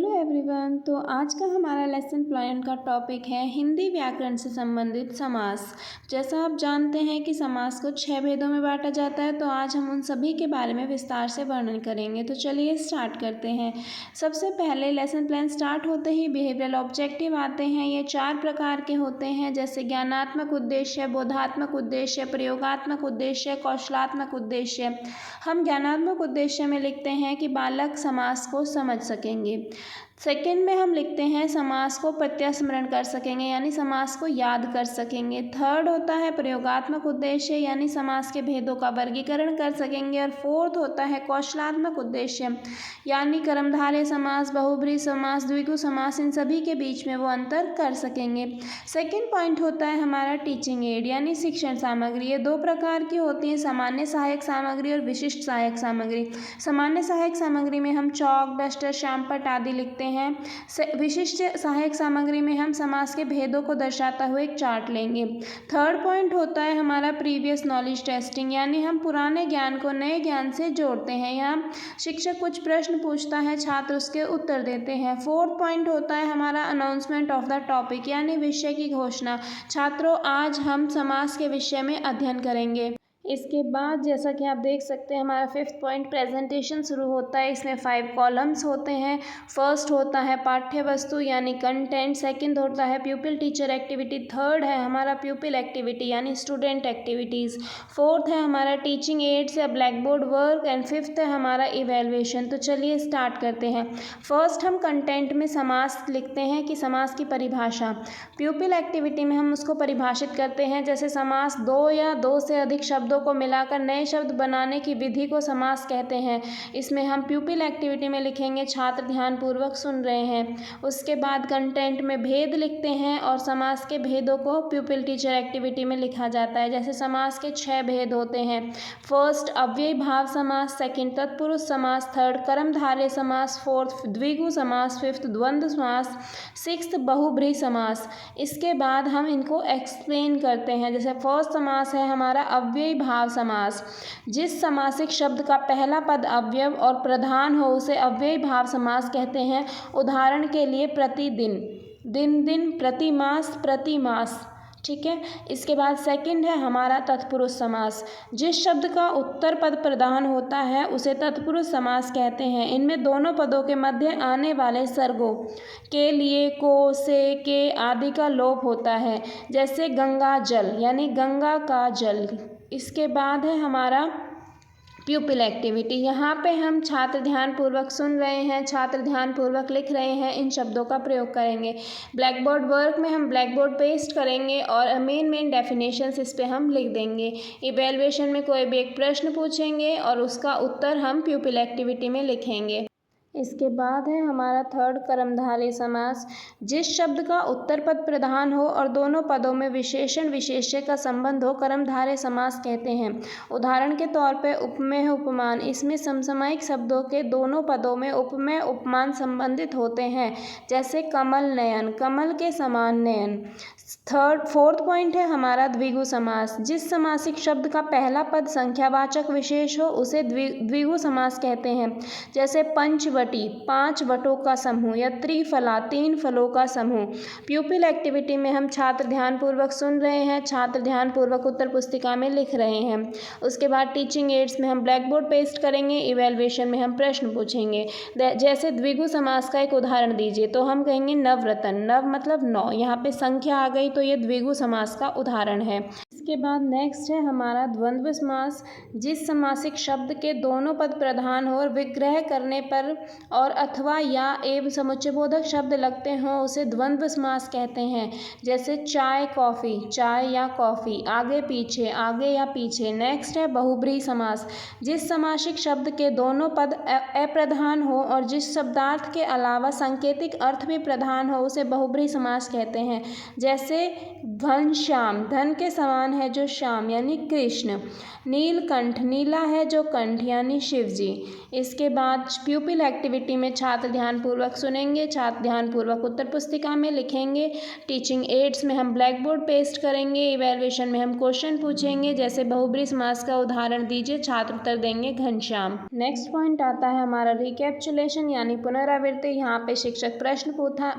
Hello everyone. तो आज का हमारा लेसन प्लान का टॉपिक है हिंदी व्याकरण से संबंधित समास। जैसा आप जानते हैं कि समास को 6 भेदों में बांटा जाता है, तो आज हम उन सभी के बारे में विस्तार से वर्णन करेंगे। तो चलिए स्टार्ट करते हैं। सबसे पहले लेसन प्लान स्टार्ट होते ही बिहेवियरल ऑब्जेक्टिव आते हैं। ये 4 प्रकार के होते हैं, जैसे ज्ञानात्मक उद्देश्य, बोधात्मक उद्देश्य, प्रयोगात्मक उद्देश्य, कौशलात्मक उद्देश्य। हम ज्ञानात्मक उद्देश्य में लिखते हैं कि बालक समास को समझ सकेंगे। सेकंड में हम लिखते हैं समास को प्रत्यास्मरण कर सकेंगे, यानी समास को याद कर सकेंगे। थर्ड होता है प्रयोगात्मक उद्देश्य, यानी समास के भेदों का वर्गीकरण कर सकेंगे। और फोर्थ होता है कौशलात्मक उद्देश्य, यानी कर्मधारय समास, बहुब्रीहि समास, द्विगु समास, इन सभी के बीच में वो अंतर कर सकेंगे। सेकेंड पॉइंट होता है हमारा टीचिंग एड, यानी शिक्षण सामग्री। ये 2 प्रकार की होती है, सामान्य सहायक सामग्री और विशिष्ट सहायक सामग्री। सामान्य सहायक सामग्री में हम चौक, डस्टर, श्यामपट्ट आदि लिखते हैं। विशिष्ट सहायक सामग्री में हम समास के भेदों को दर्शाता हुआ एक चार्ट लेंगे। थर्ड पॉइंट होता है हमारा प्रीवियस नॉलेज टेस्टिंग, यानी हम पुराने ज्ञान को नए ज्ञान से जोड़ते हैं। यहाँ शिक्षक कुछ प्रश्न पूछता है, छात्र उसके उत्तर देते हैं। फोर्थ पॉइंट होता है हमारा अनाउंसमेंट ऑफ द टॉपिक, यानी विषय की घोषणा। छात्रों, आज हम समास के विषय में अध्ययन करेंगे। इसके बाद जैसा कि आप देख सकते हैं हमारा 5th पॉइंट प्रेजेंटेशन शुरू होता है। इसमें 5 कॉलम्स होते हैं। फर्स्ट होता है पाठ्य वस्तु यानी कंटेंट, सेकंड होता है प्यूपिल टीचर एक्टिविटी, थर्ड है हमारा प्यूपिल एक्टिविटी यानी स्टूडेंट एक्टिविटीज़, फोर्थ है हमारा टीचिंग एड्स या black board work, and fifth है हमारा इवेल्युएशन। तो चलिए स्टार्ट करते हैं। फर्स्ट हम कंटेंट में समास लिखते हैं कि समास की परिभाषा। प्यूपिल एक्टिविटी में हम उसको परिभाषित करते हैं, जैसे समास 2 या 2 से अधिक शब्दों को मिलाकर नए शब्द बनाने की विधि को समास कहते हैं। इसमें हम प्यूपिल एक्टिविटी में लिखेंगे, छात्र ध्यानपूर्वक सुन रहे हैं। उसके बाद कंटेंट में भेद लिखते हैं और समास के भेदों को प्यूपिल टीचर एक्टिविटी में लिखा जाता है। जैसे समास के 6 भेद होते हैं। फर्स्ट अव्ययी भाव समास, सेकंड तत्पुरुष समास, थर्ड कर्मधारय समास, फोर्थ द्विगु समास, फिफ्थ द्वंद्व समास, सिक्स्थ बहुब्रीहि समास। इसके बाद हम इनको एक्सप्लेन करते हैं। जैसे फर्स्ट समास है हमारा अव्ययी भाव समास। जिस समासिक शब्द का पहला पद अव्यय और प्रधान हो उसे अव्ययी भाव समास कहते हैं। उदाहरण के लिए प्रतिदिन, दिन दिन, प्रतिमास, प्रतिमास। ठीक है। इसके बाद सेकंड है हमारा तत्पुरुष समास। जिस शब्द का उत्तर पद प्रधान होता है उसे तत्पुरुष समास कहते हैं। इनमें दोनों पदों के मध्य आने वाले सर्गों के लिए को, से, के आदि का लोप होता है। जैसे गंगा जल यानी गंगा का जल। इसके बाद है हमारा प्यूपिल एक्टिविटी। यहाँ पे हम छात्र ध्यानपूर्वक सुन रहे हैं, छात्र ध्यानपूर्वक लिख रहे हैं, इन शब्दों का प्रयोग करेंगे। ब्लैक बोर्ड वर्क में हम ब्लैक बोर्ड पेस्ट करेंगे और मेन डेफिनेशंस इस पे हम लिख देंगे। इवेल्युएशन में कोई भी एक प्रश्न पूछेंगे और उसका उत्तर हम प्यूपिल एक्टिविटी में लिखेंगे। इसके बाद है हमारा थर्ड कर्मधारय समास। जिस शब्द का उत्तर पद प्रधान हो और दोनों पदों में विशेषण विशेष्य का संबंध हो कर्मधारय समास कहते हैं। उदाहरण के तौर पे उपमेय उपमान, इसमें समसामयिक शब्दों के दोनों पदों में उपमेय उपमान संबंधित होते हैं। जैसे कमल नयन, कमल के समान नयन। फोर्थ पॉइंट है हमारा द्विगु समास। जिस समासिक शब्द का पहला पद संख्यावाचक विशेष हो उसे द्विगु समास कहते हैं। जैसे पंचवटी, 5 वटों का समूह, या त्रिफला, 3 फलों का समूह। प्यूपिल एक्टिविटी में हम छात्र ध्यानपूर्वक सुन रहे हैं, छात्र ध्यानपूर्वक उत्तर पुस्तिका में लिख रहे हैं। उसके बाद टीचिंग एड्स में हम ब्लैक बोर्ड पेस्ट करेंगे, इवेल्युएशन में हम प्रश्न पूछेंगे। जैसे द्विगु समास का एक उदाहरण दीजिए, तो हम कहेंगे नवरतन, नव मतलब 9, यहाँ पे संख्या आ गई तो ये द्विगु समास का उदाहरण है। इसके बाद नेक्स्ट है हमारा द्वंद्व समास। जिस समासिक शब्द के दोनों पद प्रधान हो और विग्रह करने पर और अथवा या एवं समुच्चयबोधक शब्द लगते हों उसे द्वंद्व समास कहते हैं। जैसे चाय कॉफ़ी, चाय या कॉफ़ी, आगे पीछे, आगे या पीछे। नेक्स्ट है बहुब्रीहि समास। जिस समासिक शब्द के दोनों पद अप्रधान हो और जिस शब्दार्थ के अलावा सांकेतिक अर्थ भी प्रधान हो उसे बहुब्रीहि समास कहते हैं। जैसे घनश्याम, धन के समान है जो श्याम यानी कृष्ण। नीलकंठ, नीला है जो कंठ यानी शिव जी। इसके बाद प्यूपिल एक्टिविटी में छात्र ध्यानपूर्वक सुनेंगे, छात्र ध्यानपूर्वक उत्तर पुस्तिका में लिखेंगे। टीचिंग एड्स में हम ब्लैक बोर्ड पेस्ट करेंगे। इवैल्यूएशन में हम क्वेश्चन पूछेंगे, जैसे बहुब्री समास का उदाहरण दीजिए, छात्र उत्तर देंगे घनश्याम। नेक्स्ट पॉइंट आता है हमारा रिकैप्चुलेशन यानी पुनरावृत्ति। यहाँ पे शिक्षक प्रश्न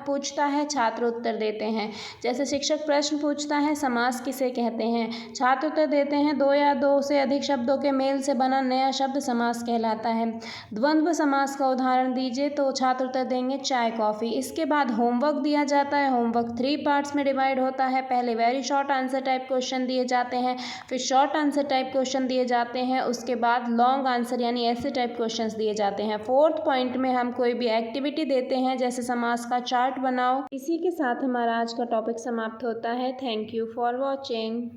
पूछता है, छात्र उत्तर देते हैं। जैसे शिक्षक प्रश्न पूछता है, समास किसे कहते हैं, छात्र उत्तर देते हैं, दो या दो से अधिक शब्दों के मेल से बना नया शब्द समास कहलाता है। द्वंद्व समास का उदाहरण दीजिए, तो छात्र उत्तर देंगे चाय कॉफी। इसके बाद होमवर्क दिया जाता है। होमवर्क 3 पार्ट्स में डिवाइड होता है। पहले very short answer type question दिए जाते हैं, फिर शॉर्ट आंसर टाइप क्वेश्चन दिए जाते हैं, उसके बाद लॉन्ग आंसर यानी ऐसे टाइप क्वेश्चंस दिए जाते हैं। फोर्थ पॉइंट में हम कोई भी एक्टिविटी देते हैं, जैसे समास का चार्ट बनाओ। इसी के साथ हमारा आज का टॉपिक समाप्त होता है। Thank you for watching.